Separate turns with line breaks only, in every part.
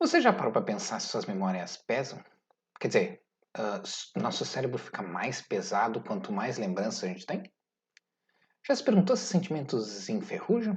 Você já parou para pensar se suas memórias pesam? Quer dizer, nosso cérebro fica mais pesado quanto mais lembranças a gente tem? Já se perguntou se sentimentos enferrujam?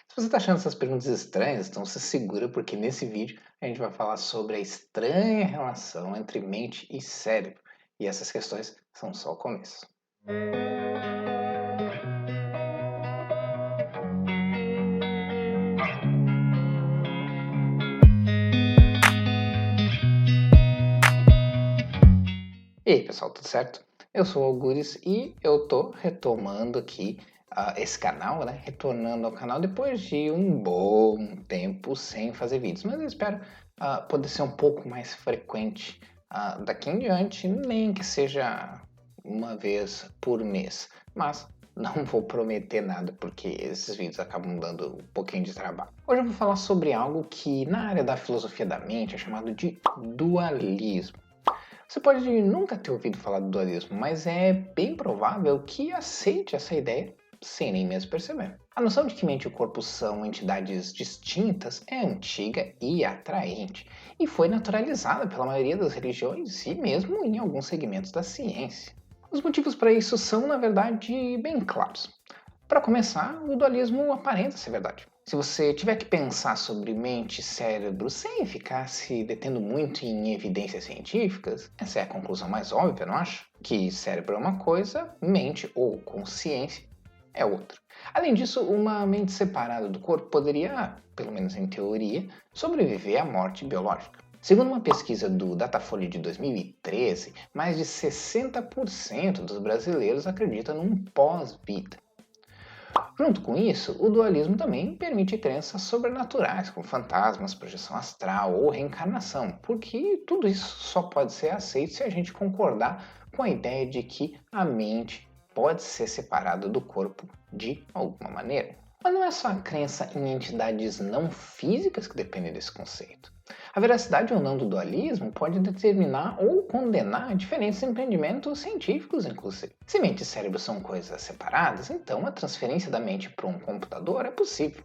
Se você está achando essas perguntas estranhas, então se segura porque nesse vídeo a gente vai falar sobre a estranha relação entre mente e cérebro. E essas questões são só o começo. E aí, pessoal, tudo certo? Eu sou o Algures e eu tô retomando aqui esse canal, né? Retornando ao canal depois de um bom tempo sem fazer vídeos. Mas eu espero poder ser um pouco mais frequente daqui em diante, nem que seja uma vez por mês. Mas não vou prometer nada, porque esses vídeos acabam dando um pouquinho de trabalho. Hoje eu vou falar sobre algo que na área da filosofia da mente é chamado de dualismo. Você pode nunca ter ouvido falar do dualismo, mas é bem provável que aceite essa ideia sem nem mesmo perceber. A noção de que mente e corpo são entidades distintas é antiga e atraente, e foi naturalizada pela maioria das religiões e mesmo em alguns segmentos da ciência. Os motivos para isso são, na verdade, bem claros. Para começar, o dualismo aparenta ser verdade. Se você tiver que pensar sobre mente e cérebro sem ficar se detendo muito em evidências científicas, essa é a conclusão mais óbvia, não acha? Que cérebro é uma coisa, mente ou consciência é outra. Além disso, uma mente separada do corpo poderia, pelo menos em teoria, sobreviver à morte biológica. Segundo uma pesquisa do Datafolha de 2013, mais de 60% dos brasileiros acreditam num pós-vida. Junto com isso, o dualismo também permite crenças sobrenaturais, como fantasmas, projeção astral ou reencarnação, porque tudo isso só pode ser aceito se a gente concordar com a ideia de que a mente pode ser separada do corpo de alguma maneira. Mas não é só a crença em entidades não físicas que depende desse conceito. A veracidade ou não do dualismo pode determinar ou condenar diferentes empreendimentos científicos, inclusive. Se mente e cérebro são coisas separadas, então a transferência da mente para um computador é possível.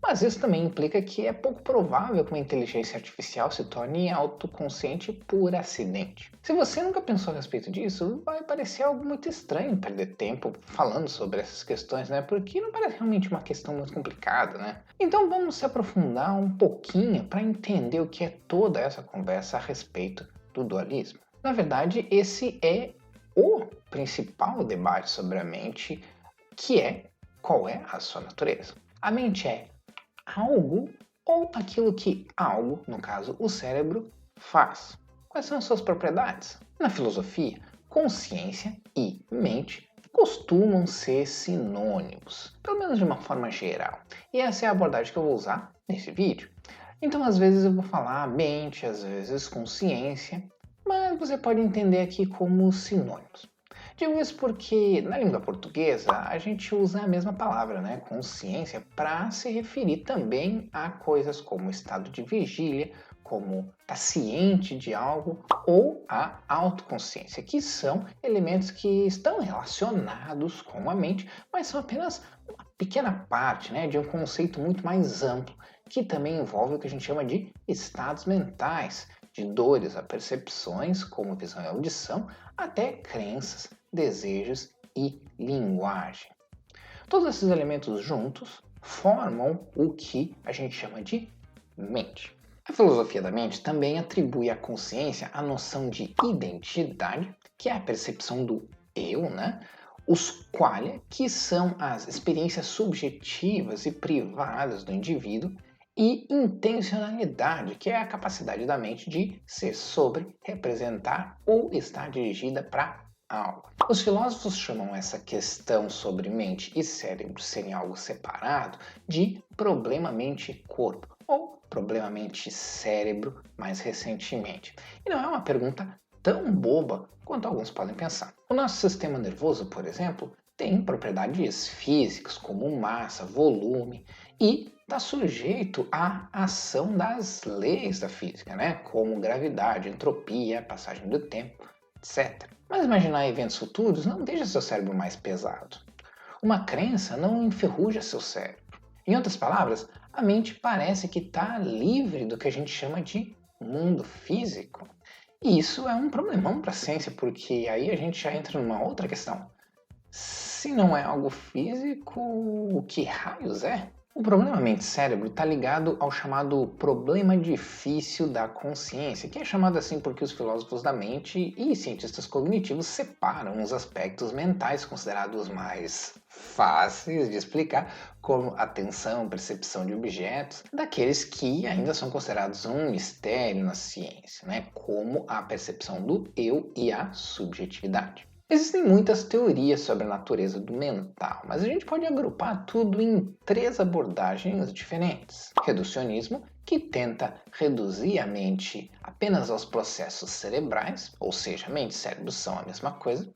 Mas isso também implica que é pouco provável que uma inteligência artificial se torne autoconsciente por acidente. Se você nunca pensou a respeito disso, vai parecer algo muito estranho perder tempo falando sobre essas questões, né? Porque não parece realmente uma questão muito complicada, né? Então vamos se aprofundar um pouquinho para entender o que é toda essa conversa a respeito do dualismo. Na verdade, esse é o principal debate sobre a mente, que é qual é a sua natureza. A mente é algo ou aquilo que algo, no caso o cérebro, faz. Quais são as suas propriedades? Na filosofia, consciência e mente costumam ser sinônimos, pelo menos de uma forma geral. E essa é a abordagem que eu vou usar nesse vídeo. Então, às vezes eu vou falar mente, às vezes consciência, mas você pode entender aqui como sinônimos. Digo isso porque na língua portuguesa a gente usa a mesma palavra, né, consciência, para se referir também a coisas como estado de vigília, como estar ciente de algo, ou a autoconsciência, que são elementos que estão relacionados com a mente, mas são apenas uma pequena parte, né, de um conceito muito mais amplo, que também envolve o que a gente chama de estados mentais, de dores a percepções, como visão e audição, até crenças, desejos e linguagem. Todos esses elementos juntos formam o que a gente chama de mente. A filosofia da mente também atribui à consciência a noção de identidade, que é a percepção do eu, né? Os qualia, que são as experiências subjetivas e privadas do indivíduo, e intencionalidade, que é a capacidade da mente de ser sobre, representar ou estar dirigida para algo. Os filósofos chamam essa questão sobre mente e cérebro serem algo separado de problema mente-corpo, ou problema mente-cérebro mais recentemente. E não é uma pergunta tão boba quanto alguns podem pensar. O nosso sistema nervoso, por exemplo, tem propriedades físicas como massa, volume e está sujeito à ação das leis da física, né? Como gravidade, entropia, passagem do tempo, etc. Mas imaginar eventos futuros não deixa seu cérebro mais pesado. Uma crença não enferruja seu cérebro. Em outras palavras, a mente parece que está livre do que a gente chama de mundo físico. E isso é um problemão para a ciência, porque aí a gente já entra numa outra questão. Se não é algo físico, o que raios é? O problema mente-cérebro está ligado ao chamado problema difícil da consciência, que é chamado assim porque os filósofos da mente e cientistas cognitivos separam os aspectos mentais considerados mais fáceis de explicar, como atenção, percepção de objetos, daqueles que ainda são considerados um mistério na ciência, né? Como a percepção do eu e a subjetividade. Existem muitas teorias sobre a natureza do mental, mas a gente pode agrupar tudo em 3 abordagens diferentes. Reducionismo, que tenta reduzir a mente apenas aos processos cerebrais, ou seja, mente e cérebro são a mesma coisa.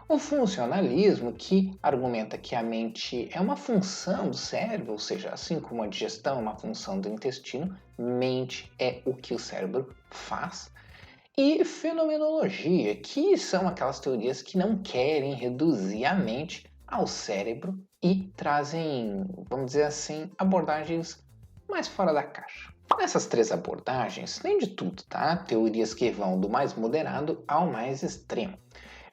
O funcionalismo, que argumenta que a mente é uma função do cérebro, ou seja, assim como a digestão é uma função do intestino, mente é o que o cérebro faz. E fenomenologia, que são aquelas teorias que não querem reduzir a mente ao cérebro e trazem, vamos dizer assim, abordagens mais fora da caixa. Nessas 3 abordagens, tem de tudo, tá? Teorias que vão do mais moderado ao mais extremo.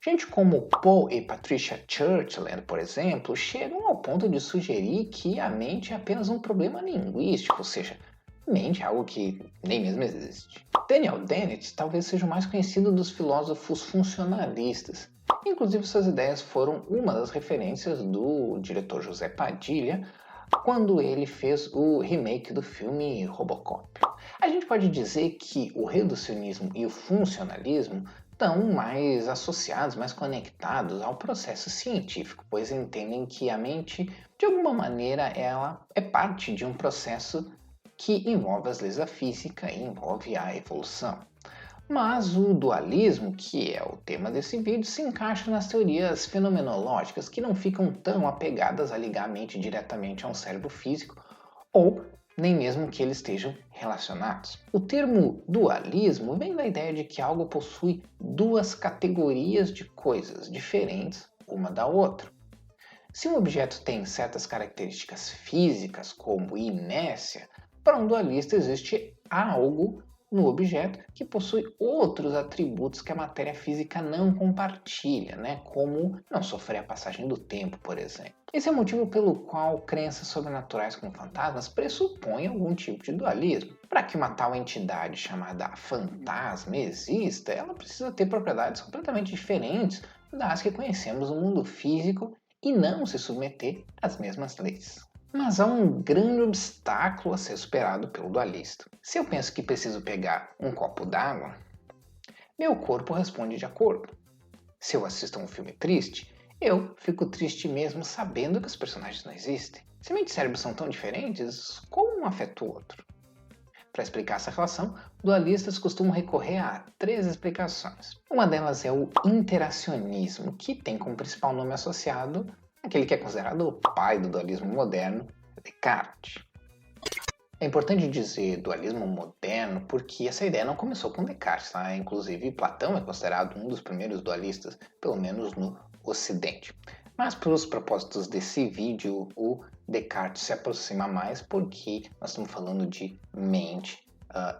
Gente como Paul e Patricia Churchland, por exemplo, chegam ao ponto de sugerir que a mente é apenas um problema linguístico, ou seja, mente é algo que nem mesmo existe. Daniel Dennett talvez seja o mais conhecido dos filósofos funcionalistas. Inclusive, suas ideias foram uma das referências do diretor José Padilha quando ele fez o remake do filme Robocop. A gente pode dizer que o reducionismo e o funcionalismo estão mais associados, mais conectados ao processo científico, pois entendem que a mente, de alguma maneira, ela é parte de um processo que envolve as leis da física e envolve a evolução. Mas o dualismo, que é o tema desse vídeo, se encaixa nas teorias fenomenológicas que não ficam tão apegadas a ligar a mente diretamente a um cérebro físico ou nem mesmo que eles estejam relacionados. O termo dualismo vem da ideia de que algo possui 2 categorias de coisas diferentes uma da outra. Se um objeto tem certas características físicas, como inércia, para um dualista existe algo no objeto que possui outros atributos que a matéria física não compartilha, né? Como não sofrer a passagem do tempo, por exemplo. Esse é o motivo pelo qual crenças sobrenaturais como fantasmas pressupõem algum tipo de dualismo. Para que uma tal entidade chamada fantasma exista, ela precisa ter propriedades completamente diferentes das que conhecemos no mundo físico e não se submeter às mesmas leis. Mas há um grande obstáculo a ser superado pelo dualista. Se eu penso que preciso pegar um copo d'água, meu corpo responde de acordo. Se eu assisto a um filme triste, eu fico triste mesmo sabendo que os personagens não existem. Se mente e cérebro são tão diferentes, como um afeta o outro? Para explicar essa relação, dualistas costumam recorrer a 3 explicações. Uma delas é o interacionismo, que tem como principal nome associado aquele que é considerado o pai do dualismo moderno, Descartes. É importante dizer dualismo moderno porque essa ideia não começou com Descartes, tá? Inclusive Platão é considerado um dos primeiros dualistas, pelo menos no Ocidente. Mas para os propósitos desse vídeo, o Descartes se aproxima mais porque nós estamos falando de mente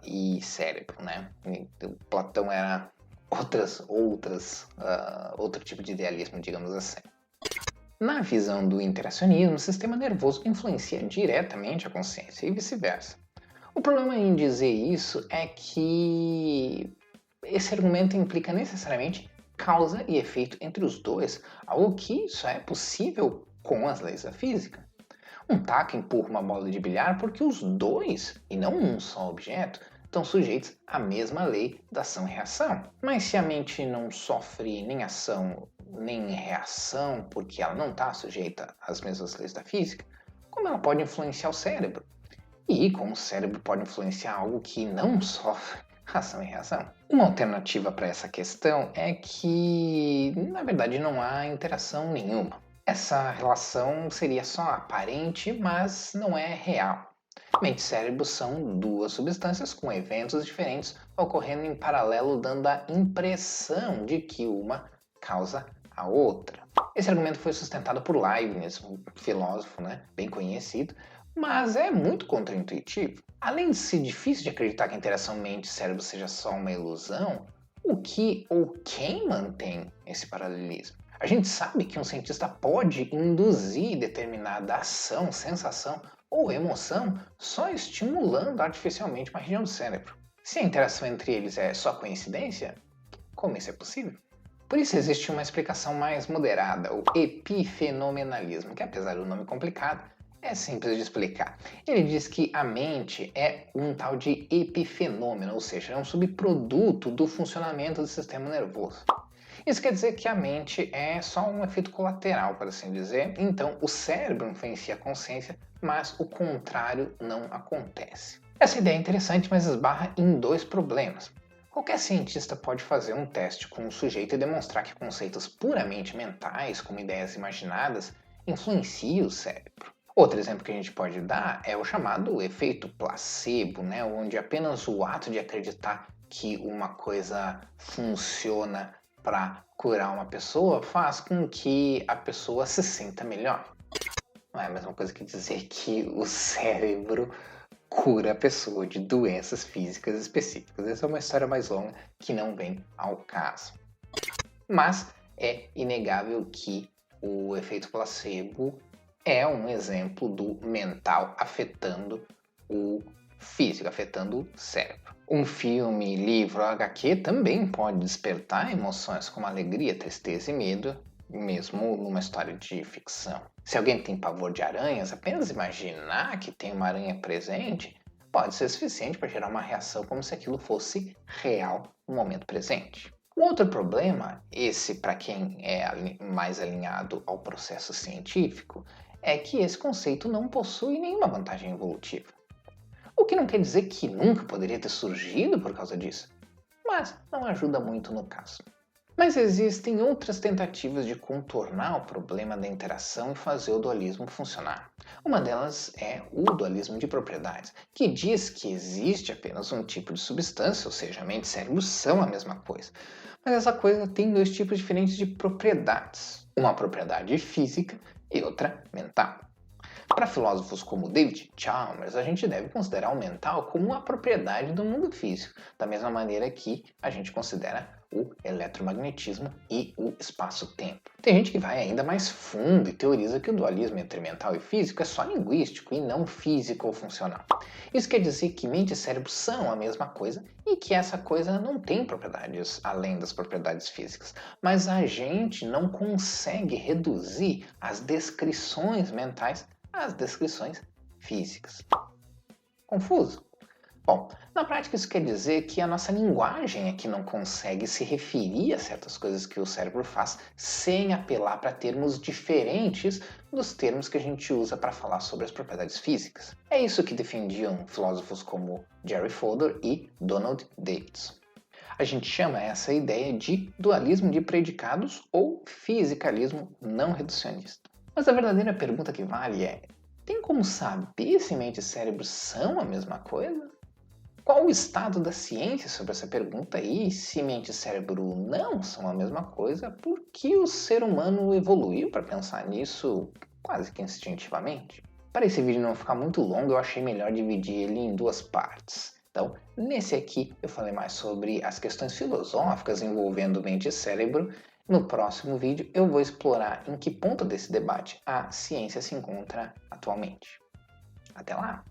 e cérebro, né? Então, Platão era outro tipo de idealismo, digamos assim. Na visão do interacionismo, o sistema nervoso influencia diretamente a consciência e vice-versa. O problema em dizer isso é que esse argumento implica necessariamente causa e efeito entre os dois, algo que só é possível com as leis da física. Um taco empurra uma bola de bilhar porque os dois, e não um só objeto, estão sujeitos à mesma lei da ação e reação. Mas se a mente não sofre nem ação nem reação porque ela não está sujeita às mesmas leis da física, como ela pode influenciar o cérebro? E como o cérebro pode influenciar algo que não sofre ação e reação? Uma alternativa para essa questão é que, na verdade, não há interação nenhuma. Essa relação seria só aparente, mas não é real. Mente e cérebro são 2 substâncias com eventos diferentes ocorrendo em paralelo, dando a impressão de que uma causa a outra. Esse argumento foi sustentado por Leibniz, um filósofo bem conhecido, Mas é muito contraintuitivo. Além de ser difícil de acreditar que a interação mente-cérebro seja só uma ilusão, o que ou quem mantém esse paralelismo? A gente sabe que um cientista pode induzir determinada ação, sensação ou emoção só estimulando artificialmente uma região do cérebro. Se a interação entre eles é só coincidência, como isso é possível? Por isso existe uma explicação mais moderada, o epifenomenalismo, que apesar do nome complicado, é simples de explicar. Ele diz que a mente é um tal de epifenômeno, ou seja, é um subproduto do funcionamento do sistema nervoso. Isso quer dizer que a mente é só um efeito colateral, por assim dizer. Então, o cérebro influencia a consciência, mas o contrário não acontece. Essa ideia é interessante, mas esbarra em dois problemas. Qualquer cientista pode fazer um teste com um sujeito e demonstrar que conceitos puramente mentais, como ideias imaginadas, influenciam o cérebro. Outro exemplo que a gente pode dar é o chamado efeito placebo, né? Onde apenas o ato de acreditar que uma coisa funciona para curar uma pessoa faz com que a pessoa se sinta melhor. Não é a mesma coisa que dizer que o cérebro cura a pessoa de doenças físicas específicas. Essa é uma história mais longa que não vem ao caso. Mas é inegável que o efeito placebo é um exemplo do mental afetando o físico, afetando o cérebro. Um filme, livro, HQ também pode despertar emoções como alegria, tristeza e medo, mesmo numa história de ficção. Se alguém tem pavor de aranhas, apenas imaginar que tem uma aranha presente pode ser suficiente para gerar uma reação como se aquilo fosse real no momento presente. O outro problema, esse para quem é mais alinhado ao processo científico, é que esse conceito não possui nenhuma vantagem evolutiva. O que não quer dizer que nunca poderia ter surgido por causa disso, mas não ajuda muito no caso. Mas existem outras tentativas de contornar o problema da interação e fazer o dualismo funcionar. Uma delas é o dualismo de propriedades, que diz que existe apenas um tipo de substância, ou seja, a mente e o cérebro são a mesma coisa. Mas essa coisa tem dois tipos diferentes de propriedades, uma propriedade física e outra mental. Para filósofos como David Chalmers, a gente deve considerar o mental como uma propriedade do mundo físico, da mesma maneira que a gente considera o eletromagnetismo e o espaço-tempo. Tem gente que vai ainda mais fundo e teoriza que o dualismo entre mental e físico é só linguístico e não físico ou funcional. Isso quer dizer que mente e cérebro são a mesma coisa e que essa coisa não tem propriedades além das propriedades físicas, mas a gente não consegue reduzir as descrições mentais às descrições físicas. Confuso? Bom, na prática isso quer dizer que a nossa linguagem é que não consegue se referir a certas coisas que o cérebro faz sem apelar para termos diferentes dos termos que a gente usa para falar sobre as propriedades físicas. É isso que defendiam filósofos como Jerry Fodor e Donald Davidson. A gente chama essa ideia de dualismo de predicados ou fisicalismo não reducionista. Mas a verdadeira pergunta que vale é: tem como saber se mente e cérebro são a mesma coisa? Qual o estado da ciência sobre essa pergunta e se mente e cérebro não são a mesma coisa, por que o ser humano evoluiu para pensar nisso quase que instintivamente? Para esse vídeo não ficar muito longo, eu achei melhor dividir ele em duas partes. Então, nesse aqui eu falei mais sobre as questões filosóficas envolvendo mente e cérebro. No próximo vídeo eu vou explorar em que ponto desse debate a ciência se encontra atualmente. Até lá!